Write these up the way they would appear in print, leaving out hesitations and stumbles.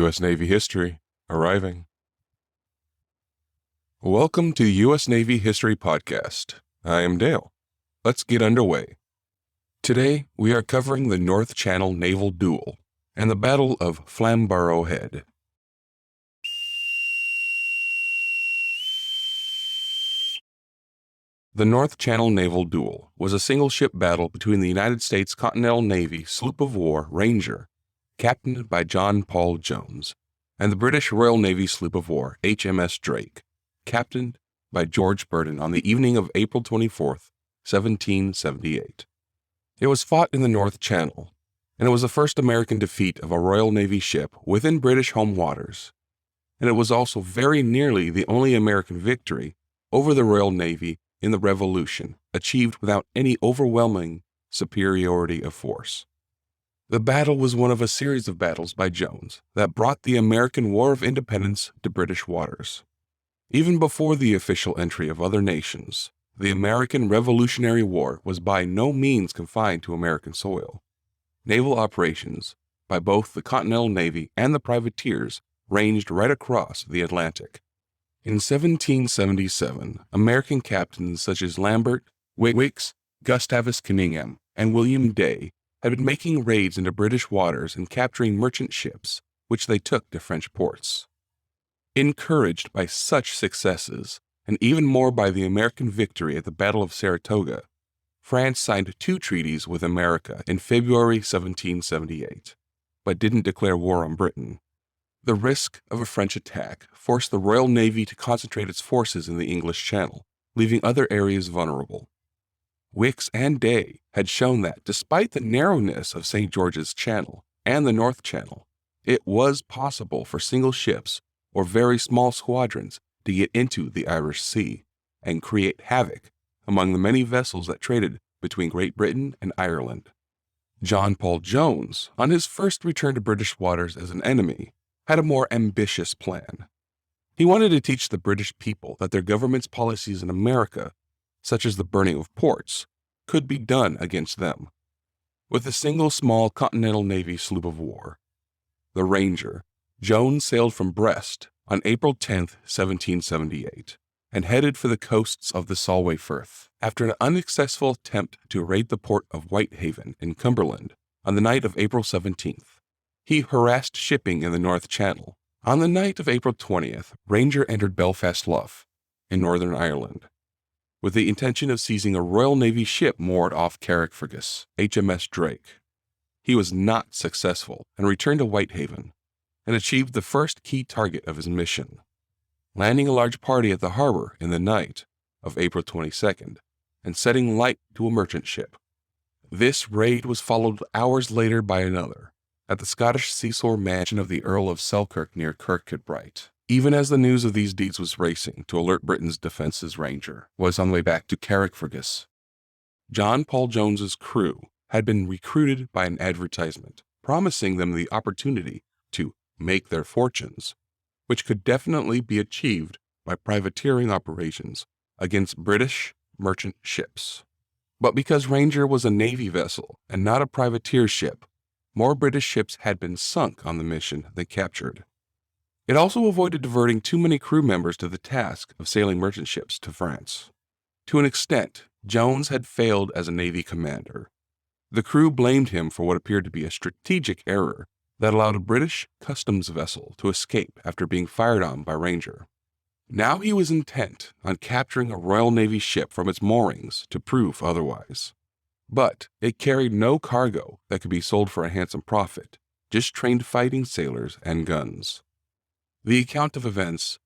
U.S. Navy history arriving. Welcome to U.S. Navy History Podcast. I am Dale. Let's get underway. Today, we are covering the North Channel Naval Duel and the Battle of Flamborough Head. The North Channel Naval Duel was a single-ship battle between the United States Continental Navy sloop of war Ranger, captained by John Paul Jones, and the British Royal Navy sloop of war HMS Drake, captained by George Burton on the evening of April 24, 1778. It was fought in the North Channel, and it was the first American defeat of a Royal Navy ship within British home waters, and it was also very nearly the only American victory over the Royal Navy in the Revolution, achieved without any overwhelming superiority of force. The battle was one of a series of battles by Jones that brought the American War of Independence to British waters. Even before the official entry of other nations, the American Revolutionary War was by no means confined to American soil. Naval operations by both the Continental Navy and the privateers ranged right across the Atlantic. In 1777, American captains such as Lambert, Wicks, Gustavus Cunningham, and William Day had been making raids into British waters and capturing merchant ships, which they took to French ports. Encouraged by such successes, and even more by the American victory at the Battle of Saratoga, France signed 2 treaties with America in February 1778, but didn't declare war on Britain. The risk of a French attack forced the Royal Navy to concentrate its forces in the English Channel, leaving other areas vulnerable. Wicks and Day had shown that, despite the narrowness of St. George's Channel and the North Channel, it was possible for single ships or very small squadrons to get into the Irish Sea and create havoc among the many vessels that traded between Great Britain and Ireland. John Paul Jones, on his first return to British waters as an enemy, had a more ambitious plan. He wanted to teach the British people that their government's policies in America, such as the burning of ports, could be done against them. With a single small Continental Navy sloop of war, the Ranger, Jones sailed from Brest on April 10, 1778, and headed for the coasts of the Solway Firth after an unsuccessful attempt to raid the port of Whitehaven in Cumberland on the night of April 17th. He harassed shipping in the North Channel. On the night of April 20th, Ranger entered Belfast Lough in Northern Ireland with the intention of seizing a Royal Navy ship moored off Carrickfergus, HMS Drake. He was not successful and returned to Whitehaven and achieved the first key target of his mission, landing a large party at the harbor in the night of April 22nd and setting light to a merchant ship. This raid was followed hours later by another at the Scottish seashore mansion of the Earl of Selkirk near Kirkcudbright. Even as the news of these deeds was racing to alert Britain's defenses, Ranger was on the way back to Carrickfergus. John Paul Jones's crew had been recruited by an advertisement promising them the opportunity to make their fortunes, which could definitely be achieved by privateering operations against British merchant ships. But because Ranger was a Navy vessel and not a privateer ship, more British ships had been sunk on the mission than captured. It also avoided diverting too many crew members to the task of sailing merchant ships to France. To an extent, Jones had failed as a Navy commander. The crew blamed him for what appeared to be a strategic error that allowed a British customs vessel to escape after being fired on by Ranger. Now he was intent on capturing a Royal Navy ship from its moorings to prove otherwise. But it carried no cargo that could be sold for a handsome profit, just trained fighting sailors and guns. The account of events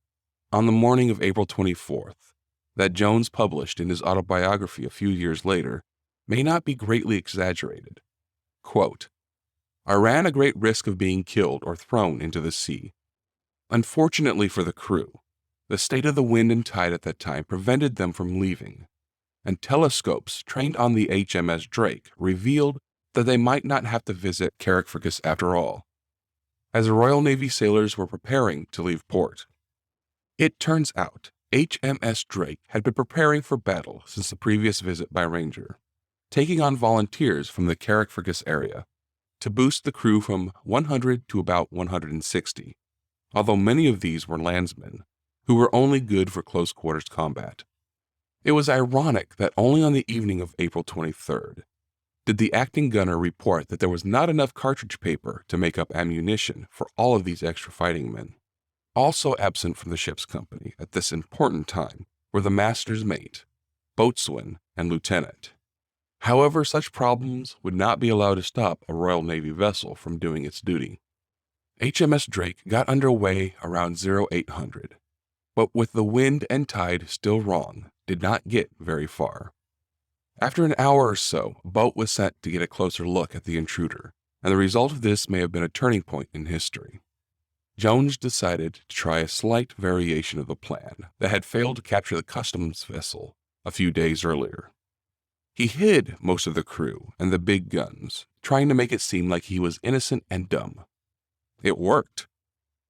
on the morning of April 24th that Jones published in his autobiography a few years later may not be greatly exaggerated. Quote, "I ran a great risk of being killed or thrown into the sea. Unfortunately for the crew, the state of the wind and tide at that time prevented them from leaving, and telescopes trained on the HMS Drake revealed that they might not have to visit Carrickfergus after all, as the Royal Navy sailors were preparing to leave port. It turns out HMS Drake had been preparing for battle since the previous visit by Ranger, taking on volunteers from the Carrickfergus area. to boost the crew from 100 to about 160, although many of these were landsmen, who were only good for close-quarters combat. It was ironic that only on the evening of April 23rd did the acting gunner report that there was not enough cartridge paper to make up ammunition for all of these extra fighting men. Also absent from the ship's company at this important time were the master's mate, boatswain, and lieutenant. However, such problems would not be allowed to stop a Royal Navy vessel from doing its duty. HMS Drake got underway around 0800, but with the wind and tide still wrong, did not get very far. After an hour or so, a boat was sent to get a closer look at the intruder, and the result of this may have been a turning point in history. Jones decided to try a slight variation of the plan that had failed to capture the customs vessel a few days earlier. He hid most of the crew and the big guns, trying to make it seem like he was innocent and dumb. It worked.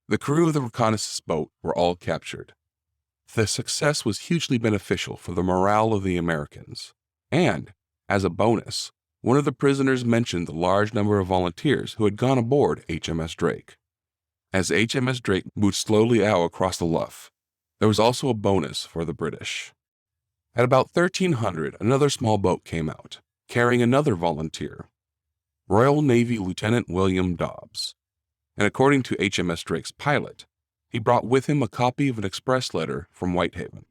The crew of the reconnaissance boat were all captured. The success was hugely beneficial for the morale of the Americans. And, as a bonus, one of the prisoners mentioned the large number of volunteers who had gone aboard HMS Drake. As HMS Drake moved slowly out across the Luff, there was also a bonus for the British. At about 1300, another small boat came out, carrying another volunteer, Royal Navy Lieutenant William Dobbs. And according to HMS Drake's pilot, he brought with him a copy of an express letter from Whitehaven,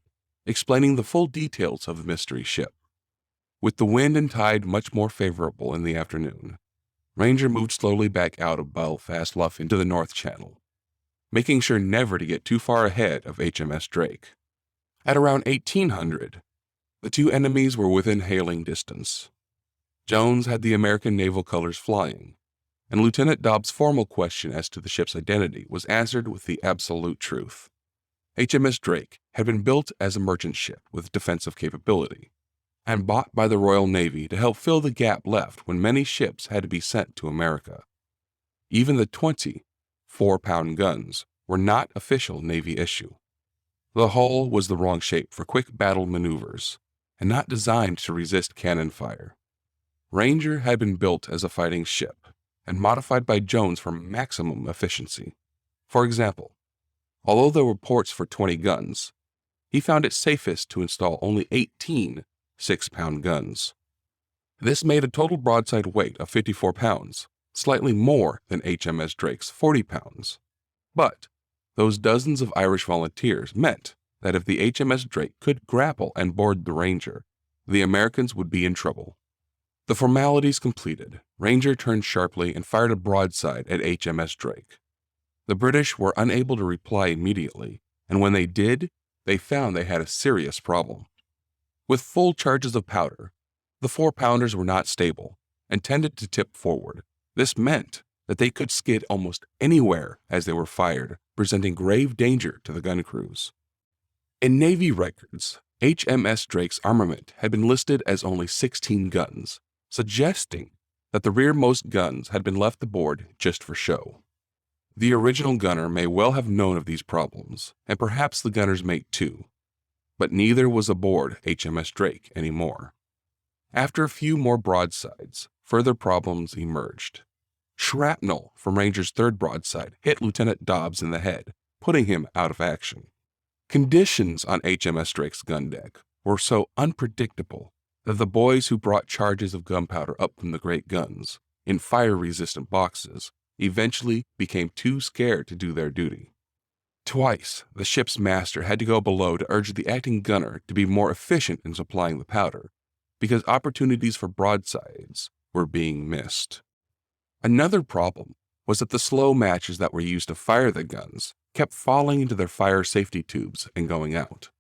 explaining the full details of the mystery ship. With the wind and tide much more favorable in the afternoon, Ranger moved slowly back out of Belfast Luff into the North Channel, making sure never to get too far ahead of HMS Drake. At around 1800, the two enemies were within hailing distance. Jones had the American naval colors flying, and Lieutenant Dobbs' formal question as to the ship's identity was answered with the absolute truth. HMS Drake had been built as a merchant ship with defensive capability, and bought by the Royal Navy to help fill the gap left when many ships had to be sent to America. Even the 20 4-pound guns were not official Navy issue. The hull was the wrong shape for quick battle maneuvers, and not designed to resist cannon fire. Ranger had been built as a fighting ship, and modified by Jones for maximum efficiency. For example, although there were ports for 20 guns, he found it safest to install only 18 6-pound guns. This made a total broadside weight of 54 pounds, slightly more than HMS Drake's 40 pounds. But those dozens of Irish volunteers meant that if the HMS Drake could grapple and board the Ranger, the Americans would be in trouble. The formalities completed, Ranger turned sharply and fired a broadside at HMS Drake. The British were unable to reply immediately, and when they did, they found they had a serious problem. With full charges of powder, the 4-pounders were not stable and tended to tip forward. This meant that they could skid almost anywhere as they were fired, presenting grave danger to the gun crews. In Navy records, HMS Drake's armament had been listed as only 16 guns, suggesting that the rearmost guns had been left aboard just for show. The original gunner may well have known of these problems, and perhaps the gunner's mate too, but neither was aboard HMS Drake anymore. After a few more broadsides, further problems emerged. Shrapnel from Ranger's third broadside hit Lieutenant Dobbs in the head, putting him out of action. Conditions on HMS Drake's gun deck were so unpredictable that the boys who brought charges of gunpowder up from the great guns in fire-resistant boxes eventually became too scared to do their duty. Twice, the ship's master had to go below to urge the acting gunner to be more efficient in supplying the powder, because opportunities for broadsides were being missed. Another problem was that the slow matches that were used to fire the guns kept falling into their fire safety tubes and going out.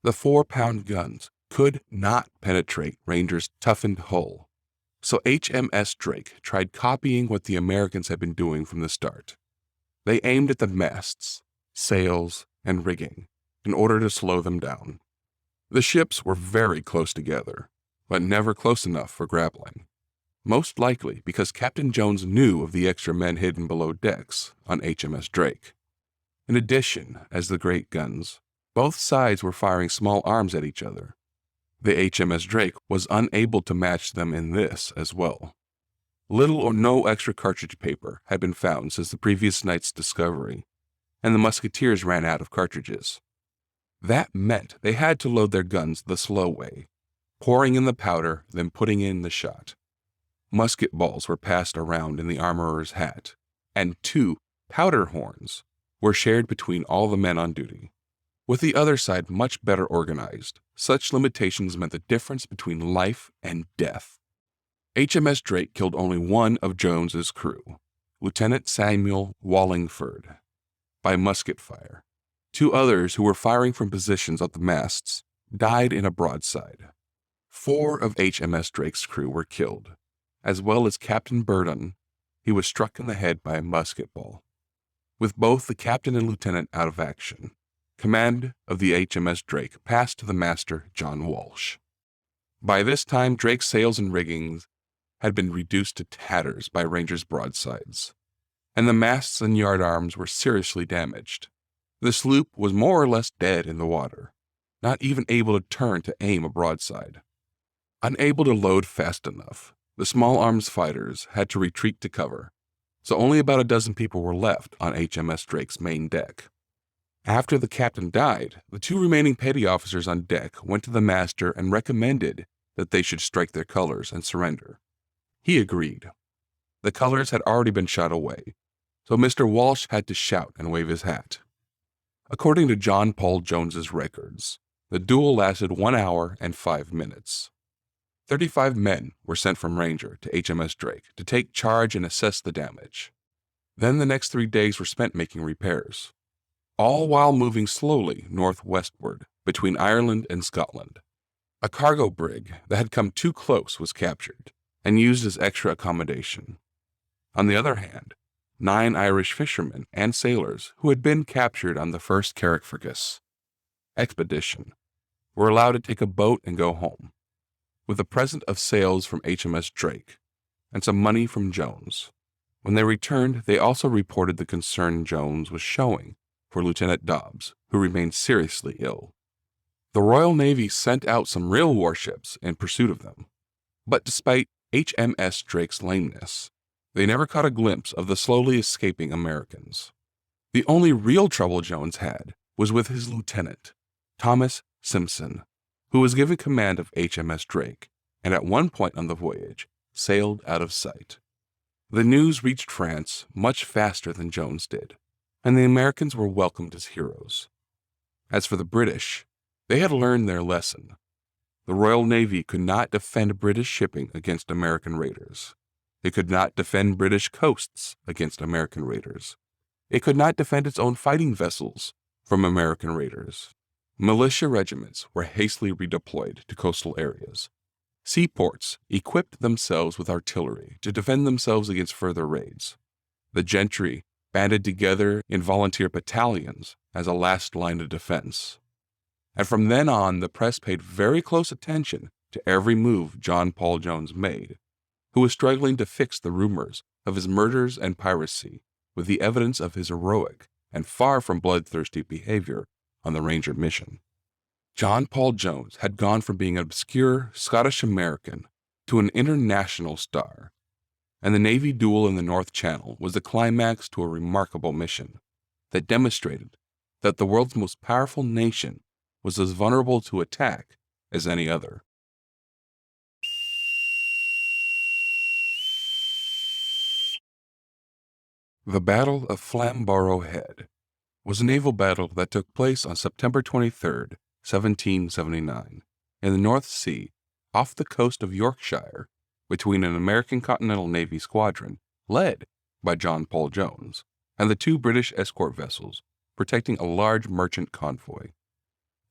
The 4-pound guns could not penetrate Ranger's toughened hull, so HMS Drake tried copying what the Americans had been doing from the start. They aimed at the masts, sails, and rigging in order to slow them down. The ships were very close together, but never close enough for grappling, most likely because Captain Jones knew of the extra men hidden below decks on HMS Drake. In addition, as the great guns, both sides were firing small arms at each other. The HMS Drake was unable to match them in this as well. Little or no extra cartridge paper had been found since the previous night's discovery, and the musketeers ran out of cartridges. That meant they had to load their guns the slow way, pouring in the powder, then putting in the shot. Musket balls were passed around in the armorer's hat, and 2 powder horns were shared between all the men on duty. With the other side much better organized, such limitations meant the difference between life and death. HMS Drake killed only one of Jones's crew, Lieutenant Samuel Wallingford, by musket fire. 2 others who were firing from positions at the masts died in a broadside. 4 of HMS Drake's crew were killed, as well as Captain Burdon. He was struck in the head by a musket ball. With both the captain and lieutenant out of action, command of the HMS Drake passed to the master, John Walsh. By this time, Drake's sails and rigging had been reduced to tatters by Ranger's broadsides, and the masts and yardarms were seriously damaged. The sloop was more or less dead in the water, not even able to turn to aim a broadside. Unable to load fast enough, the small arms fighters had to retreat to cover, so only about a dozen people were left on HMS Drake's main deck. After the captain died, the 2 remaining petty officers on deck went to the master and recommended that they should strike their colors and surrender. He agreed. The colors had already been shot away, so Mr. Walsh had to shout and wave his hat. According to John Paul Jones's records, the duel lasted 1 hour and 5 minutes. 35 men were sent from Ranger to HMS Drake to take charge and assess the damage. Then the next 3 days were spent making repairs, all while moving slowly northwestward between Ireland and Scotland. A cargo brig that had come too close was captured and used as extra accommodation. On the other hand, 9 Irish fishermen and sailors who had been captured on the first Carrickfergus expedition were allowed to take a boat and go home, with a present of sails from HMS Drake and some money from Jones. When they returned, they also reported the concern Jones was showing for Lieutenant Dobbs, who remained seriously ill. The Royal Navy sent out some real warships in pursuit of them, but despite HMS Drake's lameness, they never caught a glimpse of the slowly escaping Americans. The only real trouble Jones had was with his lieutenant, Thomas Simpson, who was given command of HMS Drake, and at one point on the voyage sailed out of sight. The news reached France much faster than Jones did, and the Americans were welcomed as heroes. As for the British, they had learned their lesson. The Royal Navy could not defend British shipping against American raiders. It could not defend British coasts against American raiders. It could not defend its own fighting vessels from American raiders. Militia regiments were hastily redeployed to coastal areas. Seaports equipped themselves with artillery to defend themselves against further raids. The gentry banded together in volunteer battalions as a last line of defense. And from then on, the press paid very close attention to every move John Paul Jones made, who was struggling to fix the rumors of his murders and piracy with the evidence of his heroic and far from bloodthirsty behavior on the Ranger mission. John Paul Jones had gone from being an obscure Scottish-American to an international star, and the Navy duel in the North Channel was the climax to a remarkable mission that demonstrated that the world's most powerful nation was as vulnerable to attack as any other. The Battle of Flamborough Head was a naval battle that took place on September 23, 1779, in the North Sea, off the coast of Yorkshire, between an American Continental Navy squadron, led by John Paul Jones, and the 2 British escort vessels protecting a large merchant convoy.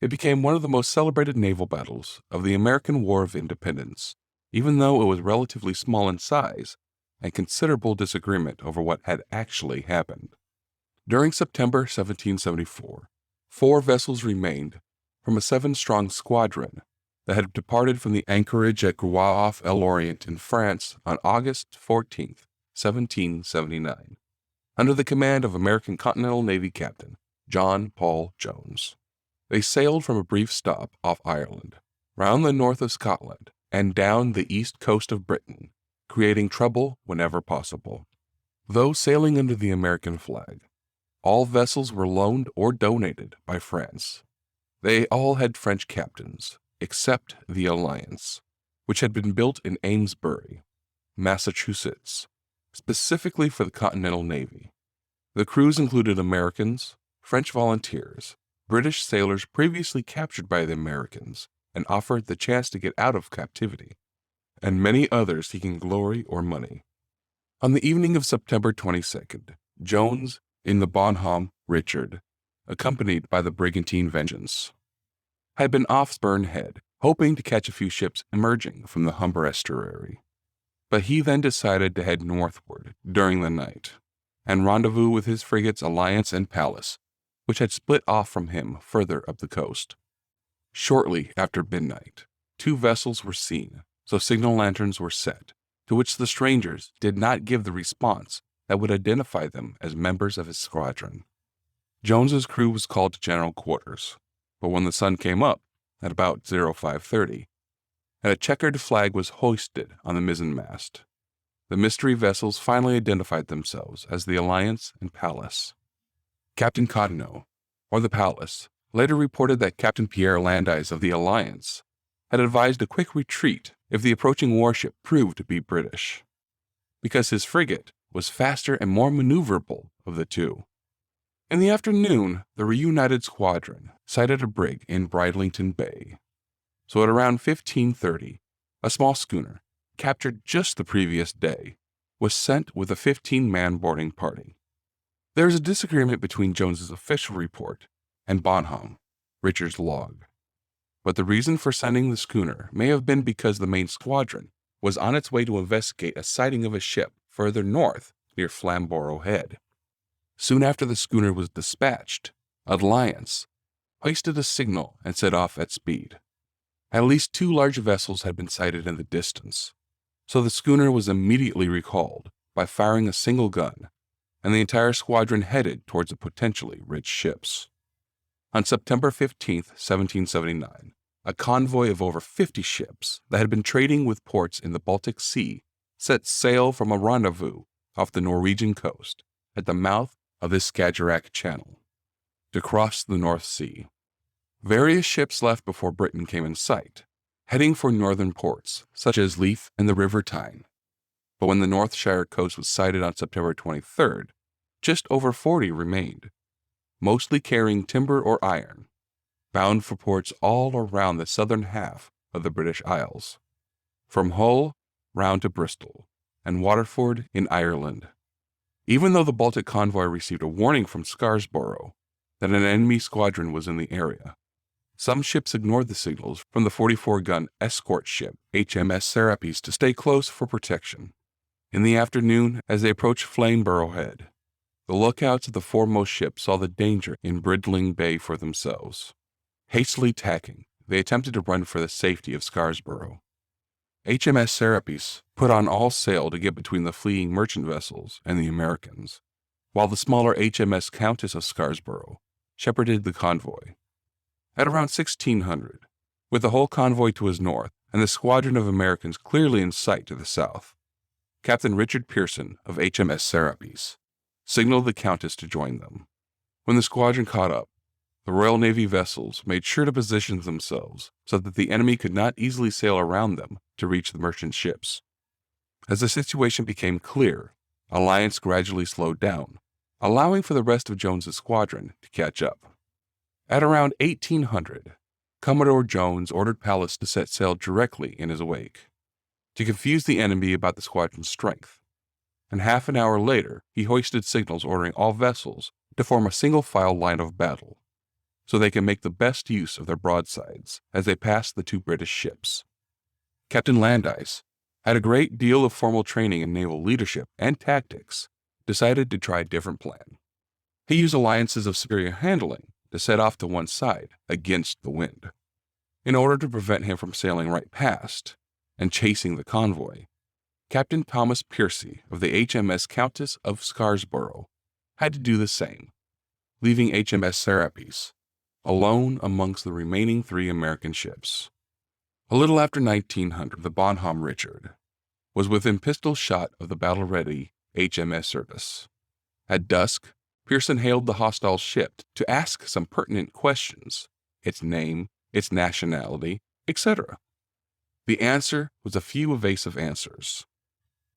It became one of the most celebrated naval battles of the American War of Independence, even though it was relatively small in size and considerable disagreement over what had actually happened. During September 1774, 4 vessels remained from a 7-strong squadron that had departed from the anchorage at Groix-l'Orient in France on August 14, 1779, under the command of American Continental Navy Captain John Paul Jones. They sailed from a brief stop off Ireland, round the north of Scotland, and down the east coast of Britain, creating trouble whenever possible. Though sailing under the American flag, all vessels were loaned or donated by France. They all had French captains, except the Alliance, which had been built in Amesbury, Massachusetts, specifically for the Continental Navy. The crews included Americans, French volunteers, British sailors previously captured by the Americans and offered the chance to get out of captivity, and many others seeking glory or money. On the evening of September 22nd, Jones, in the Bonhomme Richard, accompanied by the brigantine Vengeance, had been off Spurn Head, hoping to catch a few ships emerging from the Humber estuary. But he then decided to head northward during the night and rendezvous with his frigates Alliance and Pallas, which had split off from him further up the coast. Shortly after midnight, 2 vessels were seen, so signal lanterns were set, to which the strangers did not give the response that would identify them as members of his squadron. Jones's crew was called to general quarters, but when the sun came up, at about 0530, and a checkered flag was hoisted on the mizzenmast, the mystery vessels finally identified themselves as the Alliance and Pallas. Captain Cottineau, or the Pallas, later reported that Captain Pierre Landais of the Alliance had advised a quick retreat if the approaching warship proved to be British, because his frigate was faster and more maneuverable of the two. In the afternoon, the reunited squadron sighted a brig in Bridlington Bay. So at around 1530, a small schooner, captured just the previous day, was sent with a 15-man boarding party. There is a disagreement between Jones's official report and Bonhomme Richard's log, but the reason for sending the schooner may have been because the main squadron was on its way to investigate a sighting of a ship further north near Flamborough Head. Soon after the schooner was dispatched, Alliance hoisted a signal and set off at speed. At least 2 large vessels had been sighted in the distance, so the schooner was immediately recalled by firing a single gun, and the entire squadron headed towards the potentially rich ships. On September 15, 1779, a convoy of over 50 ships that had been trading with ports in the Baltic Sea set sail from a rendezvous off the Norwegian coast at the mouth of the Skagerrak Channel to cross the North Sea. Various ships left before Britain came in sight, heading for northern ports such as Leith and the River Tyne. But when the Northshire coast was sighted on September 23rd, just over 40 remained, mostly carrying timber or iron, bound for ports all around the southern half of the British Isles, from Hull round to Bristol and Waterford in Ireland. Even though the Baltic convoy received a warning from Scarsborough that an enemy squadron was in the area, some ships ignored the signals from the 44-gun escort ship HMS Serapis to stay close for protection. In the afternoon, as they approached Flamborough Head, the lookouts of the foremost ship saw the danger in Bridling Bay for themselves. Hastily tacking, they attempted to run for the safety of Scarsborough. HMS Serapis put on all sail to get between the fleeing merchant vessels and the Americans, while the smaller HMS Countess of Scarsborough shepherded the convoy. At around 1600, with the whole convoy to his north and the squadron of Americans clearly in sight to the south, Captain Richard Pearson of HMS Serapis signaled the Countess to join them. When the squadron caught up, the Royal Navy vessels made sure to position themselves so that the enemy could not easily sail around them to reach the merchant ships. As the situation became clear, Alliance gradually slowed down, allowing for the rest of Jones's squadron to catch up. At around 1800, Commodore Jones ordered Pallas to set sail directly in his wake, to confuse the enemy about the squadron's strength, and half an hour later he hoisted signals ordering all vessels to form a single-file line of battle, so they can make the best use of their broadsides as they passed the 2 British ships. Captain Landais had a great deal of formal training in naval leadership and tactics, decided to try a different plan. He used alliances of superior handling to set off to one side against the wind. In order to prevent him from sailing right past and chasing the convoy, Captain Thomas Piercy of the HMS Countess of Scarsborough had to do the same, leaving HMS Serapis alone amongst the remaining 3 American ships. A little after 1900, the Bonhomme Richard, was within pistol shot of the battle-ready HMS Service. At dusk, Pearson hailed the hostile ship to ask some pertinent questions, its name, its nationality, etc. The answer was a few evasive answers,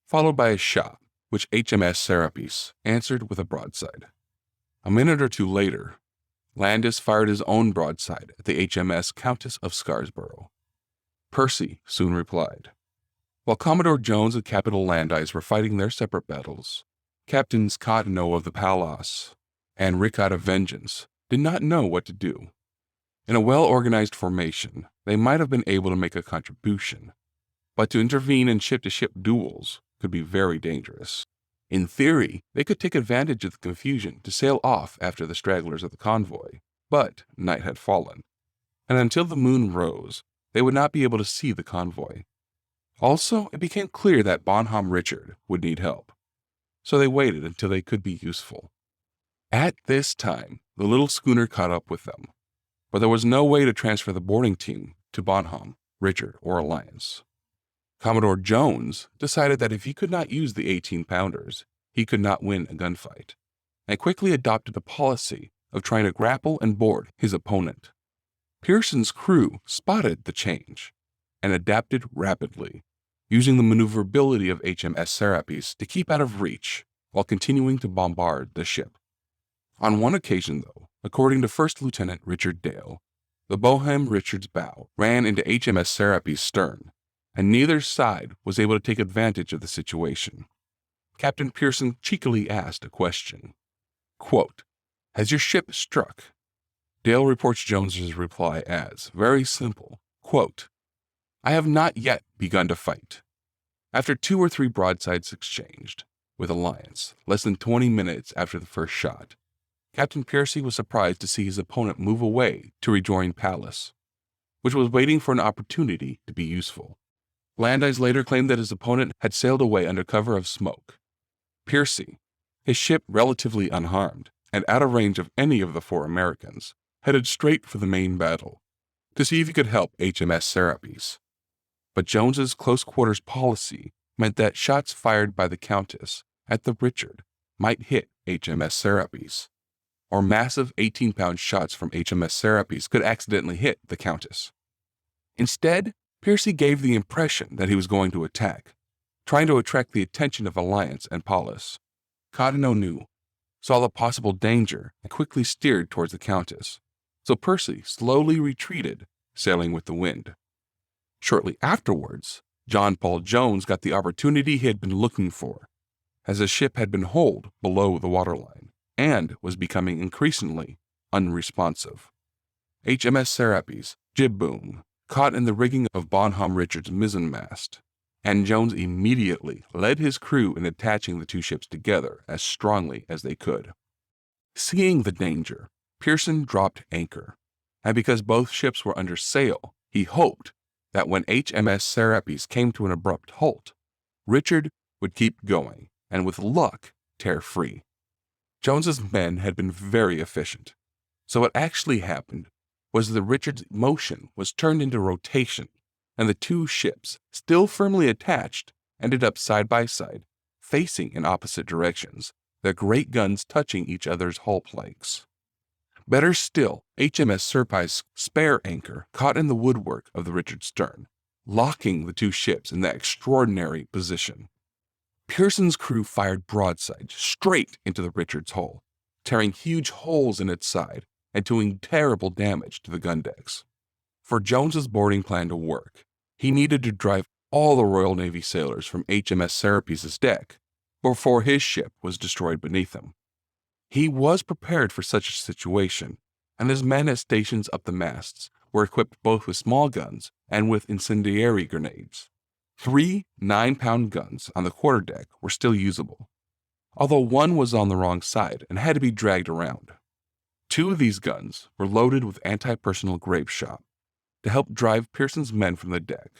followed by a shot, which HMS Serapis answered with a broadside. A minute or two later, Landis fired his own broadside at the HMS Countess of Scarsborough. Percy soon replied. While Commodore Jones and Captain Landis were fighting their separate battles, Captains Cottonneau of the Pallas and Rickard of Vengeance did not know what to do. In a well-organized formation, they might have been able to make a contribution, but to intervene in ship-to-ship duels could be very dangerous. In theory, they could take advantage of the confusion to sail off after the stragglers of the convoy, but night had fallen, and until the moon rose, they would not be able to see the convoy. Also, it became clear that Bonhomme Richard would need help, so they waited until they could be useful. At this time, the little schooner caught up with them, but there was no way to transfer the boarding team to Bonhomme, Richard, or Alliance. Commodore Jones decided that if he could not use the 18-pounders, he could not win a gunfight, and quickly adopted a policy of trying to grapple and board his opponent. Pearson's crew spotted the change and adapted rapidly, using the maneuverability of HMS Serapis to keep out of reach while continuing to bombard the ship. On one occasion, though, according to First Lieutenant Richard Dale, the Bonhomme Richard's bow ran into HMS Serapis' stern, and neither side was able to take advantage of the situation. Captain Pearson cheekily asked a question. Quote, "Has your ship struck?" Dale reports Jones's reply as, very simple, quote, "I have not yet begun to fight." After 2 or 3 broadsides exchanged with Alliance, less than 20 minutes after the first shot, Captain Piercy was surprised to see his opponent move away to rejoin Pallas, which was waiting for an opportunity to be useful. Landis later claimed that his opponent had sailed away under cover of smoke. Piercy, his ship relatively unharmed and out of range of any of the 4 Americans, headed straight for the main battle to see if he could help HMS Serapis. But Jones's close-quarters policy meant that shots fired by the Countess at the Richard might hit HMS Serapis, or massive 18-pound shots from HMS Serapis could accidentally hit the Countess. Instead, Piercy gave the impression that he was going to attack, trying to attract the attention of Alliance and Pallas. Cottonneau knew, saw the possible danger, and quickly steered towards the Countess, so Percy slowly retreated, sailing with the wind. Shortly afterwards, John Paul Jones got the opportunity he had been looking for, as the ship had been holed below the waterline and was becoming increasingly unresponsive. HMS Serapis' jib boom caught in the rigging of Bonhomme Richard's mizzenmast, and Jones immediately led his crew in attaching the 2 ships together as strongly as they could. Seeing the danger, Pearson dropped anchor, and because both ships were under sail, he hoped that when HMS Serapis came to an abrupt halt, Richard would keep going and with luck tear free. Jones's men had been very efficient, so what actually happened was the Richard's motion was turned into rotation, and the 2 ships, still firmly attached, ended up side by side, facing in opposite directions, their great guns touching each other's hull planks. Better still, HMS Serapis' spare anchor caught in the woodwork of the Richard's stern, locking the 2 ships in that extraordinary position. Pearson's crew fired broadsides straight into the Richard's hull, tearing huge holes in its side and doing terrible damage to the gun decks. For Jones's boarding plan to work, he needed to drive all the Royal Navy sailors from HMS Serapis' deck before his ship was destroyed beneath him. He was prepared for such a situation, and his men at stations up the masts were equipped both with small guns and with incendiary grenades. 3 9-pound guns on the quarterdeck were still usable, although one was on the wrong side and had to be dragged around. 2 of these guns were loaded with anti-personnel grape shot to help drive Pearson's men from the deck,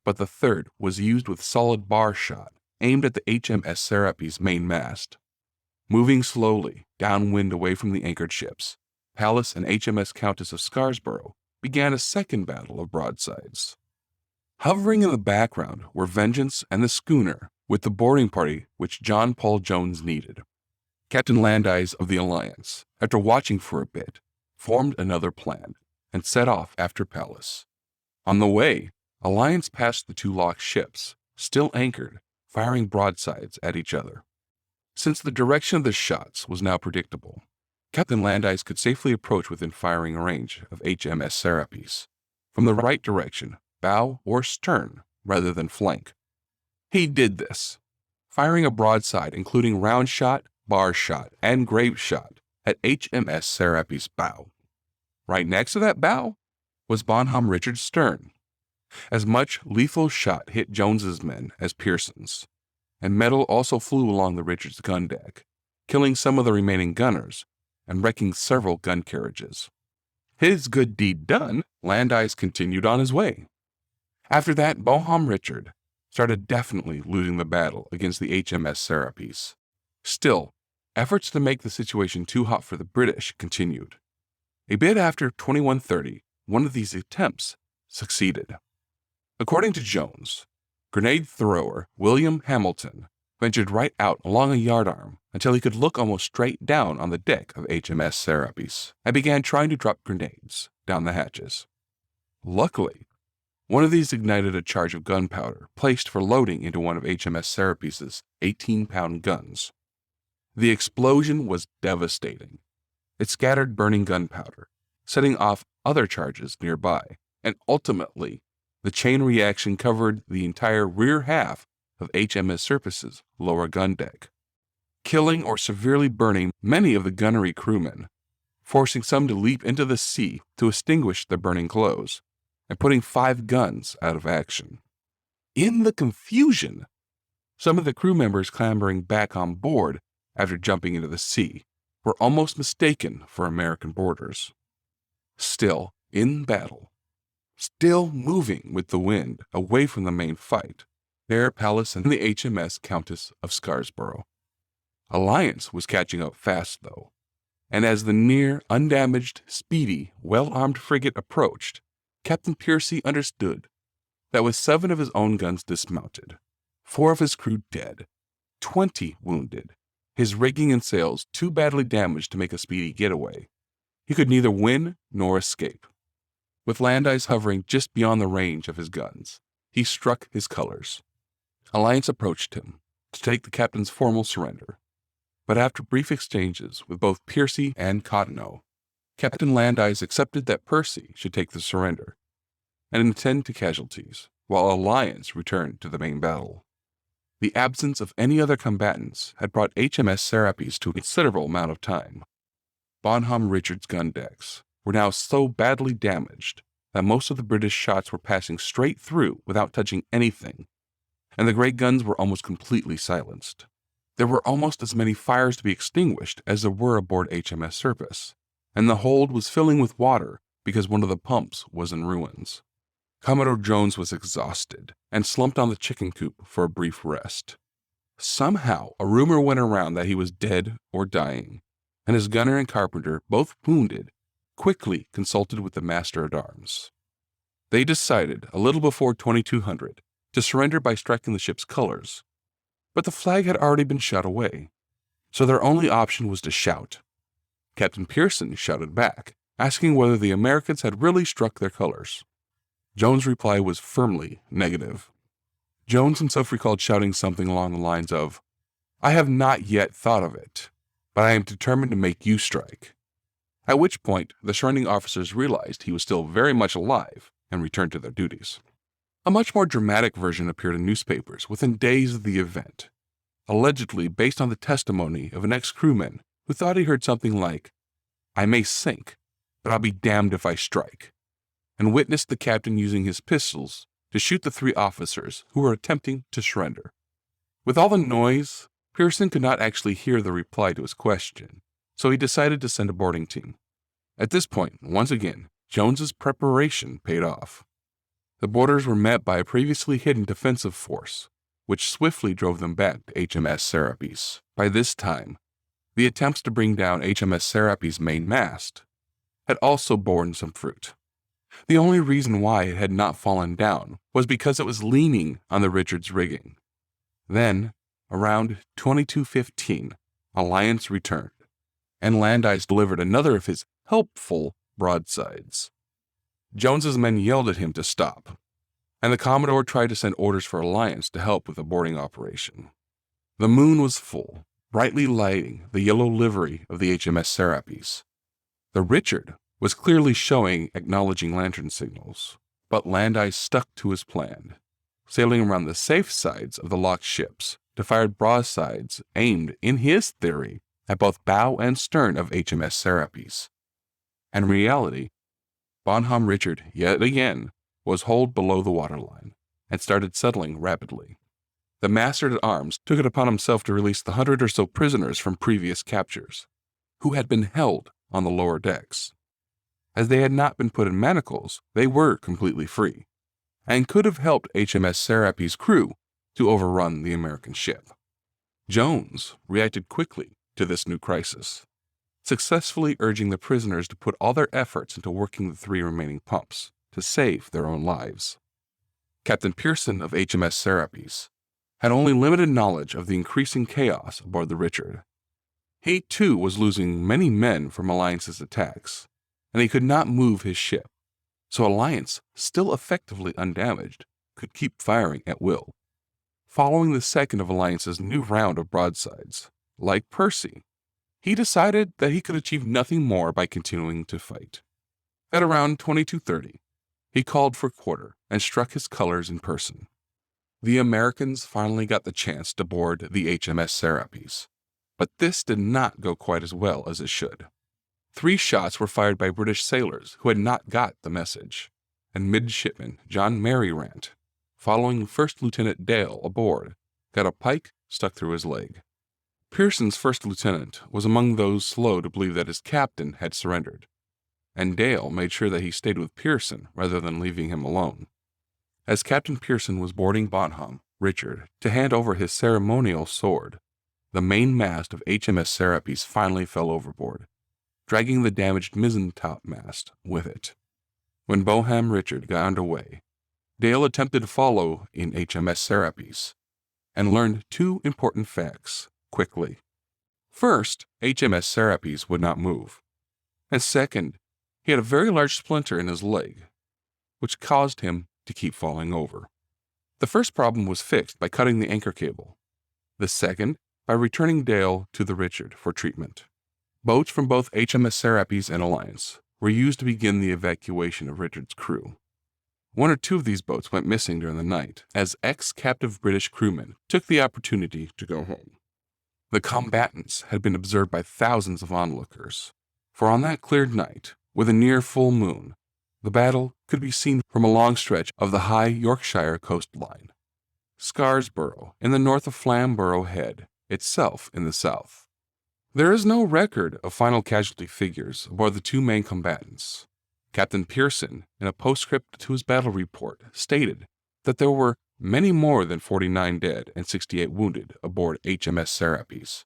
but the 3rd was used with solid bar shot aimed at the HMS Serapis' main mast. Moving slowly downwind away from the anchored ships, Pallas and HMS Countess of Scarsborough began a second battle of broadsides. Hovering in the background were Vengeance and the schooner with the boarding party which John Paul Jones needed. Captain Landais of the Alliance, after watching for a bit, formed another plan and set off after Pallas. On the way, Alliance passed the two locked ships, still anchored, firing broadsides at each other. Since the direction of the shots was now predictable, Captain Landais could safely approach within firing range of HMS Serapis, from the right direction, bow or stern, rather than flank. He did this, firing a broadside including round shot, bar shot, and grape shot at HMS Serapis' bow. Right next to that bow was Bonhomme Richard's stern. As much lethal shot hit Jones's men as Pearson's, and metal also flew along the Richard's gun deck, killing some of the remaining gunners and wrecking several gun carriages. His good deed done, Landais continued on his way. After that, Bonhomme Richard started definitely losing the battle against the HMS Serapis. Still, efforts to make the situation too hot for the British continued. A bit after 21:30, one of these attempts succeeded. According to Jones, grenade thrower William Hamilton ventured right out along a yardarm until he could look almost straight down on the deck of HMS Serapis and began trying to drop grenades down the hatches. Luckily, one of these ignited a charge of gunpowder placed for loading into one of HMS Serapis' 18-pound guns. The explosion was devastating. It scattered burning gunpowder, setting off other charges nearby, and ultimately, the chain reaction covered the entire rear half of HMS Serapis' lower gun deck, killing or severely burning many of the gunnery crewmen, forcing some to leap into the sea to extinguish the burning clothes, and putting 5 guns out of action. In the confusion, some of the crew members clambering back on board after jumping into the sea were almost mistaken for American boarders. Still in battle, still moving with the wind away from the main fight, there Pallas and the HMS Countess of Scarsborough. Alliance was catching up fast, though, and as the near, undamaged, speedy, well-armed frigate approached, Captain Piercy understood that with 7 of his own guns dismounted, 4 of his crew dead, 20 wounded, his rigging and sails too badly damaged to make a speedy getaway, he could neither win nor escape. With Landais hovering just beyond the range of his guns, he struck his colors. Alliance approached him to take the captain's formal surrender, but after brief exchanges with both Piercy and Cottonelle, Captain Landais accepted that Percy should take the surrender and attend to casualties, while Alliance returned to the main battle. The absence of any other combatants had brought HMS Serapis to a considerable amount of time. Bonhomme Richard's gun decks were now so badly damaged that most of the British shots were passing straight through without touching anything, and the great guns were almost completely silenced. There were almost as many fires to be extinguished as there were aboard HMS Serapis, and the hold was filling with water because one of the pumps was in ruins. Commodore Jones was exhausted and slumped on the chicken coop for a brief rest. Somehow, a rumor went around that he was dead or dying, and his gunner and carpenter, both wounded, quickly consulted with the master-at-arms. They decided, a little before 2200, to surrender by striking the ship's colors, but the flag had already been shot away, so their only option was to shout. Captain Pearson shouted back, asking whether the Americans had really struck their colors. Jones' reply was firmly negative. Jones himself recalled shouting something along the lines of, "I have not yet thought of it, but I am determined to make you strike." At which point, the surrendering officers realized he was still very much alive and returned to their duties. A much more dramatic version appeared in newspapers within days of the event, allegedly based on the testimony of an ex-crewman who thought he heard something like, "I may sink, but I'll be damned if I strike," and witnessed the captain using his pistols to shoot the 3 officers who were attempting to surrender. With all the noise, Pearson could not actually hear the reply to his question, so he decided to send a boarding team. At this point, once again, Jones's preparation paid off. The boarders were met by a previously hidden defensive force, which swiftly drove them back to HMS Serapis. By this time, the attempts to bring down HMS Serapis' main mast had also borne some fruit. The only reason why it had not fallen down was because it was leaning on the Richard's rigging. Then, around 22:15, Alliance returned, and Landais delivered another of his helpful broadsides. Jones's men yelled at him to stop, and the Commodore tried to send orders for Alliance to help with the boarding operation. The moon was full, brightly lighting the yellow livery of the HMS Serapis. The Richard was clearly showing acknowledging lantern signals, but Landais stuck to his plan, sailing around the safe sides of the locked ships to fire broadsides aimed, in his theory, at both bow and stern of HMS Serapis. In reality, Bonhomme Richard, yet again, was holed below the waterline and started settling rapidly. The master-at-arms took it upon himself to release the 100 or so prisoners from previous captures, who had been held on the lower decks. As they had not been put in manacles, they were completely free, and could have helped HMS Serapis' crew to overrun the American ship. Jones reacted quickly to this new crisis, successfully urging the prisoners to put all their efforts into working the 3 remaining pumps to save their own lives. Captain Pearson of HMS Serapis had only limited knowledge of the increasing chaos aboard the Richard. He, too, was losing many men from Alliance's attacks, and he could not move his ship, so Alliance, still effectively undamaged, could keep firing at will. Following the second of Alliance's new round of broadsides, like Percy, he decided that he could achieve nothing more by continuing to fight. At around 22:30, he called for quarter and struck his colors in person. The Americans finally got the chance to board the HMS Serapis, but this did not go quite as well as it should. 3 shots were fired by British sailors who had not got the message, and midshipman John Maryrant, following First Lieutenant Dale aboard, got a pike stuck through his leg. Pearson's first lieutenant was among those slow to believe that his captain had surrendered, and Dale made sure that he stayed with Pearson rather than leaving him alone. As Captain Pearson was boarding Bonhomme Richard to hand over his ceremonial sword, the main mast of HMS Serapis finally fell overboard, dragging the damaged mizzen-top mast with it. When Bonhomme Richard got underway, Dale attempted to follow in HMS Serapis and learned 2 important facts quickly. First, HMS Serapis would not move, and second, he had a very large splinter in his leg, which caused him to keep falling over. The first problem was fixed by cutting the anchor cable. The second, by returning Dale to the Richard for treatment. Boats from both HMS Serapis and Alliance were used to begin the evacuation of Richard's crew. 1 or 2 of these boats went missing during the night, as ex-captive British crewmen took the opportunity to go home. The combatants had been observed by thousands of onlookers, for on that clear night, with a near full moon, the battle could be seen from a long stretch of the high Yorkshire coastline. Scarsborough, in the north of Flamborough Head, itself in the south. There is no record of final casualty figures aboard the 2 main combatants. Captain Pearson, in a postscript to his battle report, stated that there were many more than 49 dead and 68 wounded aboard HMS Serapis.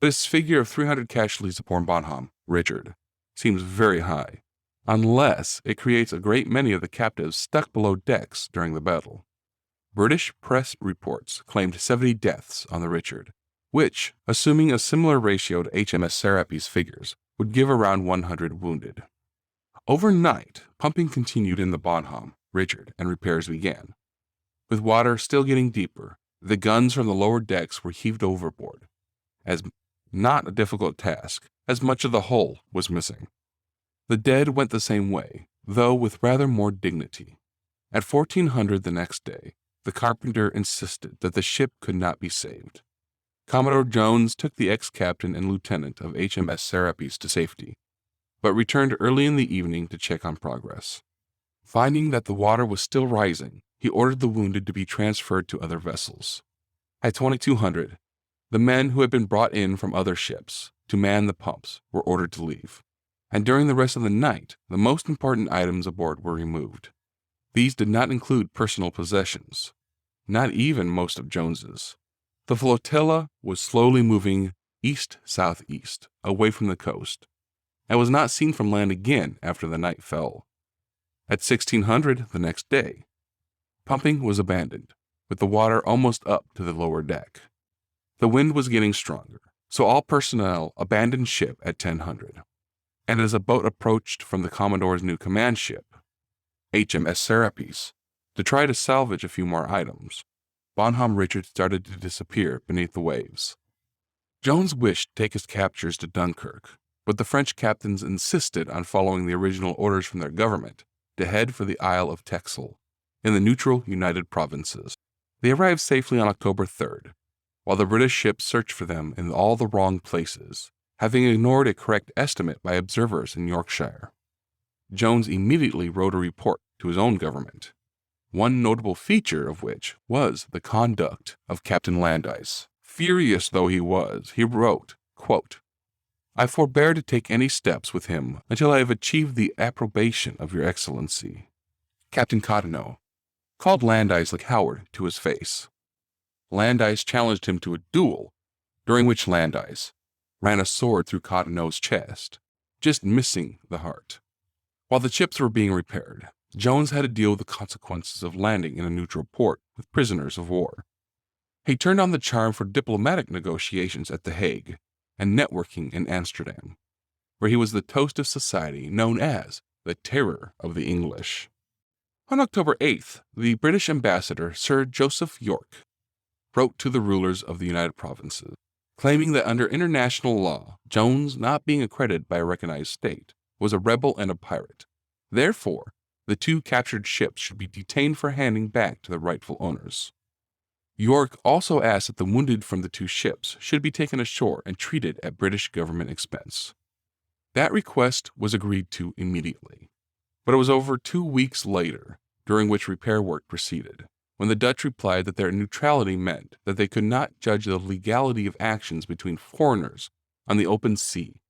This figure of 300 casualties aboard Bonhomme Richard seems very high, unless it creates a great many of the captives stuck below decks during the battle. British press reports claimed 70 deaths on the Richard, which, assuming a similar ratio to HMS Serapis figures, would give around 100 wounded. Overnight, pumping continued in the Bonhomme Richard and repairs began. With water still getting deeper, the guns from the lower decks were heaved overboard, as not a difficult task, as much of the hull was missing. The dead went the same way, though with rather more dignity. At 1400 the next day, the carpenter insisted that the ship could not be saved. Commodore Jones took the ex-captain and lieutenant of HMS Serapis to safety, but returned early in the evening to check on progress. Finding that the water was still rising, he ordered the wounded to be transferred to other vessels. At 2200, the men who had been brought in from other ships to man the pumps were ordered to leave, and during the rest of the night, the most important items aboard were removed. These did not include personal possessions, not even most of Jones's. The flotilla was slowly moving east-southeast, away from the coast, and was not seen from land again after the night fell. At 1600 the next day, pumping was abandoned, with the water almost up to the lower deck. The wind was getting stronger, so all personnel abandoned ship at 1000. And as a boat approached from the Commodore's new command ship, HMS Serapis, to try to salvage a few more items, Bonhomme Richard started to disappear beneath the waves. Jones wished to take his captures to Dunkirk, but the French captains insisted on following the original orders from their government to head for the Isle of Texel, in the neutral United Provinces. They arrived safely on October 3rd, while the British ships searched for them in all the wrong places, having ignored a correct estimate by observers in Yorkshire. Jones immediately wrote a report to his own government, one notable feature of which was the conduct of Captain Landais. Furious though he was, he wrote, quote, "I forbear to take any steps with him until I have achieved the approbation of your Excellency." Captain Cottenoe called Landais a coward to his face. Landais challenged him to a duel, during which Landais ran a sword through Cottenoe's chest, just missing the heart. While the ships were being repaired, Jones had to deal with the consequences of landing in a neutral port with prisoners of war. He turned on the charm for diplomatic negotiations at The Hague and networking in Amsterdam, where he was the toast of society known as the Terror of the English. On October 8th, the British ambassador, Sir Joseph Yorke, wrote to the rulers of the United Provinces, claiming that under international law, Jones, not being accredited by a recognized state, was a rebel and a pirate. Therefore, the two captured ships should be detained for handing back to their rightful owners. Yorke also asked that the wounded from the two ships should be taken ashore and treated at British government expense. That request was agreed to immediately, but it was over 2 weeks later, during which repair work proceeded, when the Dutch replied that their neutrality meant that they could not judge the legality of actions between foreigners on the open sea,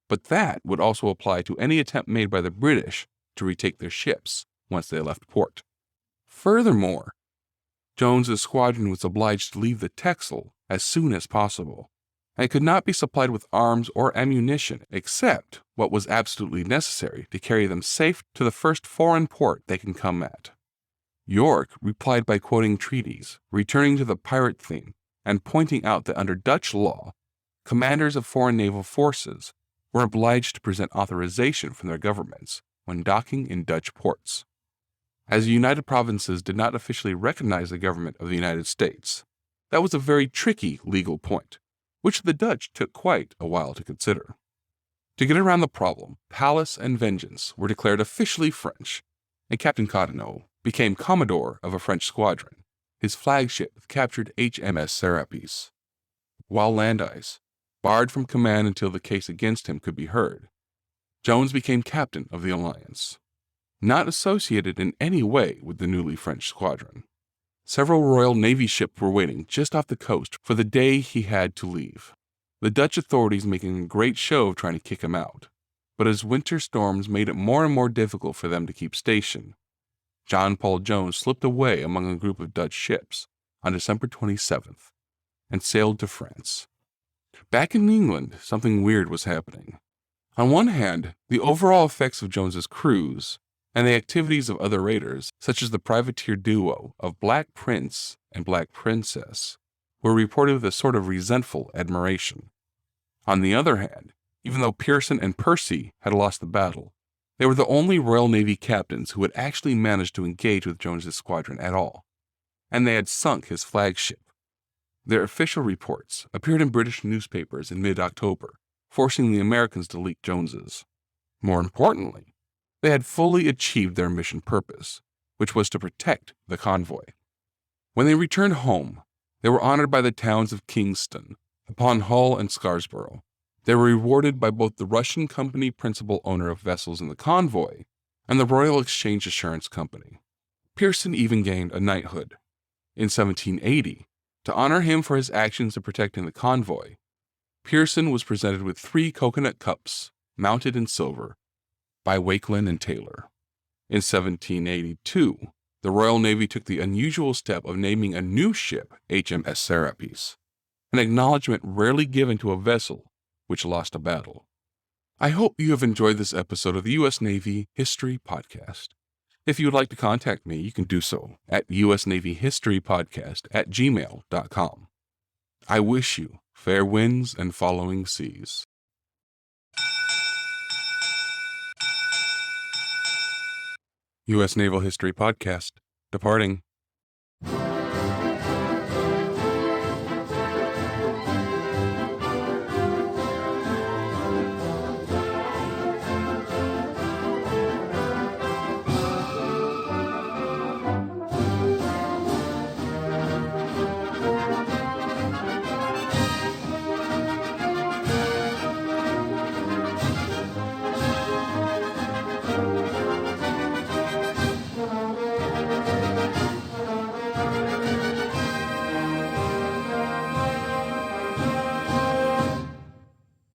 but that would also apply to any attempt made by the British to retake their ships once they left port. Furthermore, Jones's squadron was obliged to leave the Texel as soon as possible, and could not be supplied with arms or ammunition except what was absolutely necessary to carry them safe to the first foreign port they can come at. Yorke replied by quoting treaties, returning to the pirate theme, and pointing out that under Dutch law, commanders of foreign naval forces were obliged to present authorization from their governments when docking in Dutch ports. As the United Provinces did not officially recognize the government of the United States, that was a very tricky legal point, which the Dutch took quite a while to consider. To get around the problem, Pallas and Vengeance were declared officially French, and Captain Cottenoe became Commodore of a French squadron, his flagship captured HMS Serapis. While Landais, barred from command until the case against him could be heard, Jones became captain of the Alliance, not associated in any way with the newly French squadron. Several Royal Navy ships were waiting just off the coast for the day he had to leave, the Dutch authorities making a great show of trying to kick him out. But as winter storms made it more and more difficult for them to keep station, John Paul Jones slipped away among a group of Dutch ships on December 27th and sailed to France. Back in England, something weird was happening. On one hand, the overall effects of Jones's cruise and the activities of other raiders, such as the privateer duo of Black Prince and Black Princess, were reported with a sort of resentful admiration. On the other hand, even though Pearson and Percy had lost the battle, they were the only Royal Navy captains who had actually managed to engage with Jones's squadron at all, and they had sunk his flagship. Their official reports appeared in British newspapers in mid-October, forcing the Americans to leak Jones's. More importantly, they had fully achieved their mission purpose, which was to protect the convoy. When they returned home, they were honored by the towns of Kingston, upon Hull and Scarsborough. They were rewarded by both the Russian company principal owner of vessels in the convoy and the Royal Exchange Assurance Company. Pearson even gained a knighthood. In 1780, to honor him for his actions in protecting the convoy, Pearson was presented with 3 coconut cups, mounted in silver, by Wakelin and Taylor. In 1782, the Royal Navy took the unusual step of naming a new ship HMS Serapis, an acknowledgement rarely given to a vessel which lost a battle. I hope you have enjoyed this episode of the U.S. Navy History Podcast. If you would like to contact me, you can do so at usnavyhistorypodcast@gmail.com. I wish you fair winds and following seas. U.S. Naval History Podcast, departing.